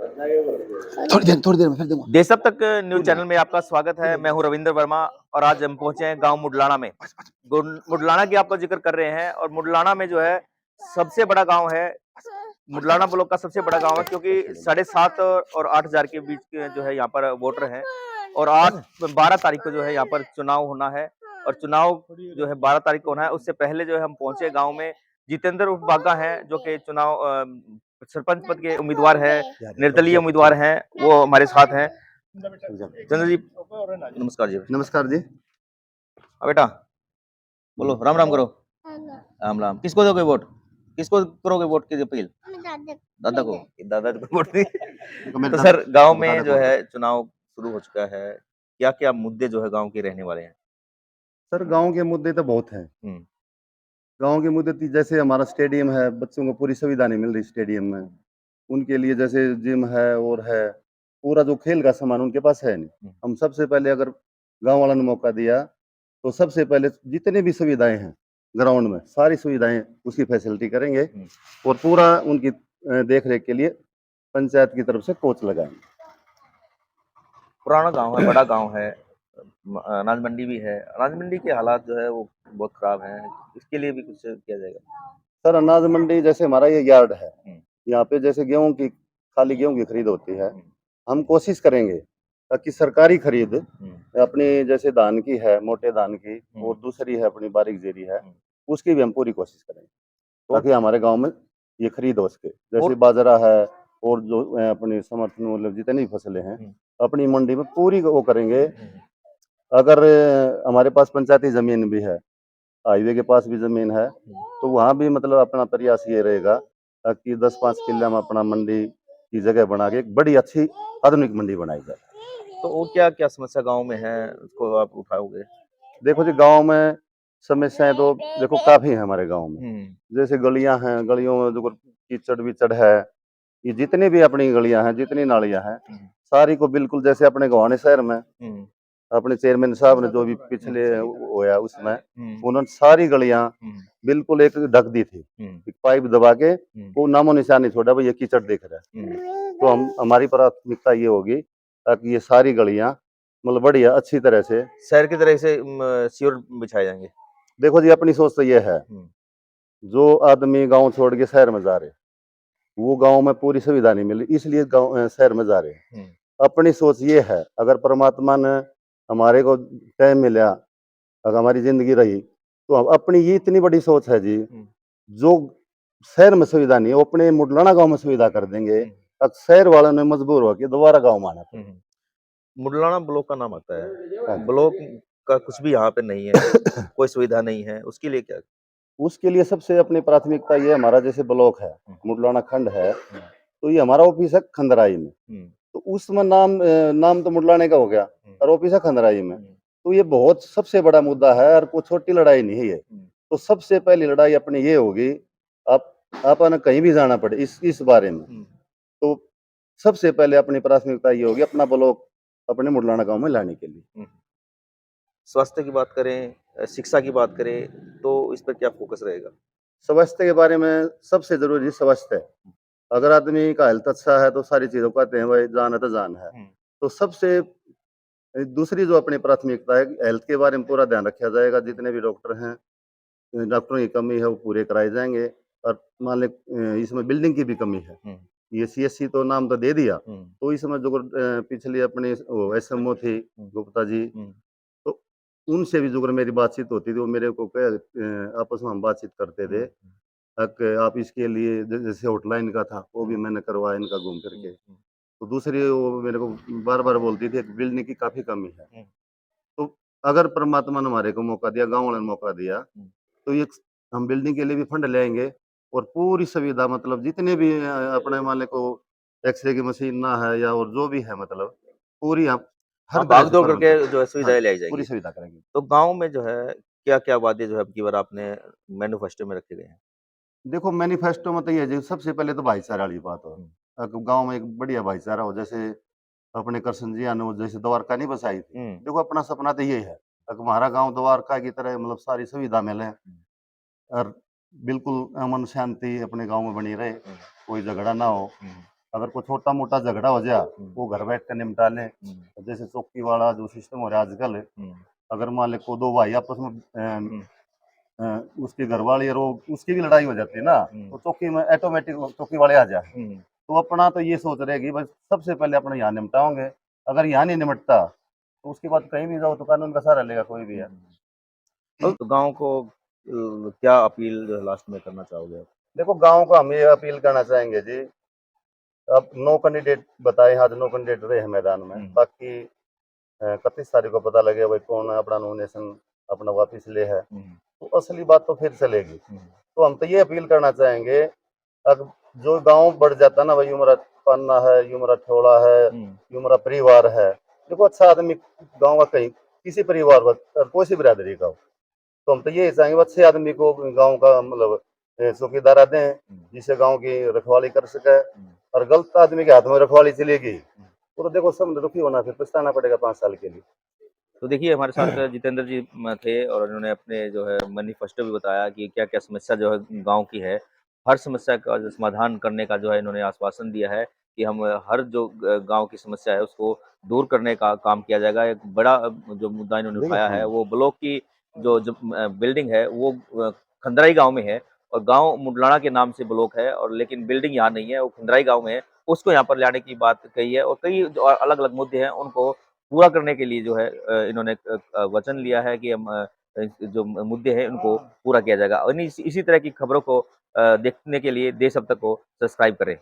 थोड़ी देर में फिर दूंगा। देश अब तक न्यूज चैनल में आपका स्वागत है। मैं हूं रविंद्र वर्मा और आज हम पहुंचे हैं गांव मुडलाना में। मुडलाना की आपको जिक्र कर रहे हैं और मुडलाना में जो है सबसे बड़ा गांव है। मुडलाना ब्लॉक का सबसे बड़ा गांव है क्योंकि 7.5 और 8,000 के बीच के जो है यहाँ पर वोटर हैं और 12 तारीख को जो है यहाँ पर चुनाव होना है और चुनाव जो है 12 तारीख को होना है। उससे पहले जो है हम पहुंचे गाँव में। जितेंद्र उर्फ बागा हैं जो कि चुनाव सरपंच पद के उम्मीदवार है, निर्दलीय उम्मीदवार हैं, वो हमारे साथ हैं। चंद्र जी नमस्कार जी। नमस्कार जी। बेटा बोलो राम राम करो। राम राम। किसको दोगे वोट? किसको करोगे वोट की अपील? दादा को। दादा को वोट दी। तो सर गांव में जो है चुनाव शुरू हो चुका है, क्या क्या मुद्दे जो है गांव के रहने वाले हैं? सर गांव के मुद्दे तो बहुत हैं। गांव के मुद्दे जैसे हमारा स्टेडियम है, बच्चों को पूरी सुविधा नहीं मिल रही स्टेडियम में। उनके लिए जैसे जिम है और है, पूरा जो खेल का सामान उनके पास है नहीं। हम सबसे पहले अगर गांव वालों ने मौका दिया तो सबसे पहले जितने भी सुविधाएं हैं ग्राउंड में सारी सुविधाएं उसकी फैसिलिटी करेंगे और पूरा उनकी देख रेख के लिए पंचायत की तरफ से कोच लगाएंगे। पुराना गांव है, बड़ा गांव है, अनाज मंडी भी है। अनाज मंडी के हालात जो है वो बहुत खराब हैं, इसके लिए भी कुछ किया जाएगा? सर अनाज मंडी जैसे हमारा ये यार्ड है, यहाँ पे जैसे गेहूं की खाली गेहूं की खरीद होती है। हम कोशिश करेंगे ताकि सरकारी खरीद अपनी जैसे धान की है, मोटे धान की, और दूसरी है अपनी बारीक जीरी है, उसकी भी हम पूरी कोशिश करेंगे ताकि हमारे गांव में ये खरीद हो सके। जैसे बाजरा है और जो अपनी समर्थन मतलब जितनी भी फसलें हैं अपनी मंडी में पूरी वो करेंगे। अगर हमारे पास पंचायती जमीन भी है, हाईवे के पास भी जमीन है, तो वहाँ भी मतलब अपना प्रयास ये रहेगा ताकि 10-5 किले में अपना मंडी की जगह बना के एक बड़ी अच्छी आधुनिक मंडी बनाई जाए। तो और क्या क्या समस्या गांव में है उसको आप उठाओगे? देखो जी गांव में समस्याएं तो देखो काफी है हमारे गांव में। जैसे गलियां हैं, गलियों में जो कीचड़ विचड़ है, ये जितनी भी अपनी गलियां हैं, जितनी नालियां हैं, सारी को बिल्कुल जैसे अपने गवाने शहर में अपने चेयरमैन साहब ने जो भी पिछले होया उसमें उन्होंने सारी गलियां बिल्कुल एक ढक दी थी, एक पाइप दबा के, वो नामो निशान नहीं छोड़ा भाई ये कीचड़ दिख रहा है। तो हमारी प्राथमिकता ये होगी ताकि ये सारी गलियां मतलब बढ़िया अच्छी तरह से शहर की तरह से सीवर बिछाए जाएंगे। देखो जी अपनी सोच तो ये है, जो आदमी गांव छोड़ के शहर में जा रहे वो गांव में पूरी सुविधा नहीं मिली इसलिए गांव शहर में जा रहे हैं। अपनी सोच ये है अगर परमात्मा ने हमारे को टाइम मिला, अगर हमारी जिंदगी रही, तो हम अपनी ये इतनी बड़ी सोच है जी, जो शहर में सुविधा नहीं है वो अपने मुडलाना गांव में सुविधा कर देंगे। अब शहर वालों ने मजबूर होकर दोबारा गांव में आना पड़ेगा। मुडलाना ब्लॉक का नाम आता है, ब्लॉक का कुछ भी यहाँ पे नहीं है, कोई सुविधा नहीं है, उसके लिए क्या? उसके लिए सबसे अपनी प्राथमिकता ये हमारा जैसे ब्लॉक है, मुडलाना खंड है, तो ये हमारा ऑफिस है खंदराई में, तो उसमें नाम तो मुडलाने का हो गया और ऑफिस है खंदराई में। तो ये बहुत सबसे बड़ा मुद्दा है और कोई छोटी लड़ाई नहीं है ये। तो सबसे पहली लड़ाई अपनी ये होगी, आप कहीं भी जाना पड़े इस बारे में, तो सबसे पहले अपनी प्राथमिकता ये होगी अपना ब्लॉक अपने मुडलाना गांव में लाने के लिए। स्वास्थ्य की बात करें, शिक्षा की बात करें, तो इस पर क्या फोकस रहेगा? स्वास्थ्य के बारे में सबसे जरूरी स्वास्थ्य है। अगर आदमी का हेल्थ अच्छा है तो सारी चीजों कहते हैं भाई जान है तो जान है। तो सबसे दूसरी जो अपनी प्राथमिकता है हेल्थ के बारे में पूरा ध्यान रखा जाएगा। जितने भी डॉक्टर हैं, डॉक्टरों की कमी है वो पूरे कराए जाएंगे। और मान ले इसमें बिल्डिंग की भी कमी है, ये सीएससी तो नाम तो दे दिया, तो इसमें जो पिछली अपनी एसएमओ थी गुप्ता जी, तो उनसे भी जो मेरी बातचीत होती थी वो मेरे को आपस में हम बातचीत करते थे कि आप इसके लिए जैसे हॉटलाइन का था वो भी मैंने करवाया इनका घूम करके। तो दूसरी वो मेरे को बार बार बोलती थी बिल्डिंग की काफी कमी है। तो अगर परमात्मा ने हमारे को मौका दिया, गाँव वाले ने मौका दिया, तो ये हम बिल्डिंग के लिए भी फंड लेंगे और पूरी सुविधा मतलब जितने भी अपने मालिक को एक्सरे की मशीन ना है या और जो भी है मतलब पूरी हम हर भाग दौड़ प्रबंध करके जो है सुविधाएं लाई पूरी जाएगी। सुविधा करेंगे। तो गांव में जो है क्या क्या वादे जो है अब की बार आपने मैनिफेस्टो में रखे गए हैं? देखो मैनिफेस्टो में तो ये है जी, सबसे पहले तो भाईचारा वाली बात हो, गांव में एक बढ़िया भाईचारा हो। जैसे अपने कृष्ण जी ने जैसे द्वारका नहीं बसाई थी, देखो अपना सपना तो यही है कि हमारा गांव द्वारका की तरह मतलब सारी सुविधा मिले और बिल्कुल अमन शांति अपने गांव में बनी रहे, कोई झगड़ा ना हो। अगर कोई छोटा मोटा झगड़ा हो जाए वो घर बैठ कर निपटा लें। जैसे चौकी वाला जो सिस्टम हो रहा है आजकल, अगर मान ले को दो भाई आपस में उसके घर वाली और उसकी भी लड़ाई हो जाती है ना, तो चौकी में ऑटोमेटिक चौकी वाले आ जाए। तो अपना तो ये सोच रहे कि बस सबसे पहले अपना यहाँ निपटाओगे, अगर यहाँ नहीं निपटता तो उसके बाद कहीं भी जाओ तो कानून का सहारा लेगा कोई भी है। तो गांव को क्या अपील जो है लास्ट में करना चाहोगे? देखो गांव को हम ये अपील करना चाहेंगे जी, अब 9 कैंडिडेट बताए, आज 9 कैंडिडेट रहे हैं मैदान में, बाकी 31 तारीख को पता लगेगा भाई कौन अपना नॉमिनेशन अपना वापिस ले है, तो असली बात तो फिर चलेगी। तो हम तो ये अपील करना चाहेंगे, अब जो गांव बढ़ जाता ना भाई, उमरा पन्ना है, युमरा ठोड़ा है, युमरा परिवार है, देखो अच्छा आदमी गांव का कहीं किसी परिवार का कोई सी बिरादरी का हो, तो हम तो ये चाहेंगे अच्छे आदमी को गांव का मतलब चौकीदार दें जिससे गांव की रखवाली कर सके, और गलत आदमी के हाथ में रखवाली चलेगी तो देखो सब दुखी होना, फिर पछताना पड़ेगा 5 साल के लिए। तो देखिए हमारे साथ जितेंद्र जी थे और उन्होंने अपने जो है मैनिफेस्टो भी बताया कि क्या-क्या समस्या जो है गाँव की है। हर समस्या का जो समाधान करने का जो है इन्होंने आश्वासन दिया है कि हम हर जो गाँव की समस्या है उसको दूर करने का काम किया जाएगा। एक बड़ा जो मुद्दा इन्होंने उठाया है वो ब्लॉक की जो बिल्डिंग है वो खंदराई गाँव में है और गाँव मुडलाना के नाम से ब्लॉक है और लेकिन बिल्डिंग यहाँ नहीं है, वो खंदराई गाँव में है। उसको यहाँ पर लाने की बात कही है और कई जो अलग-अलग मुद्दे हैं उनको पूरा करने के लिए जो है इन्होंने वचन लिया है कि हम जो मुद्दे हैं उनको पूरा किया जाएगा और इसी तरह की खबरों को देखने के लिए देश अब तक को सब्सक्राइब करें।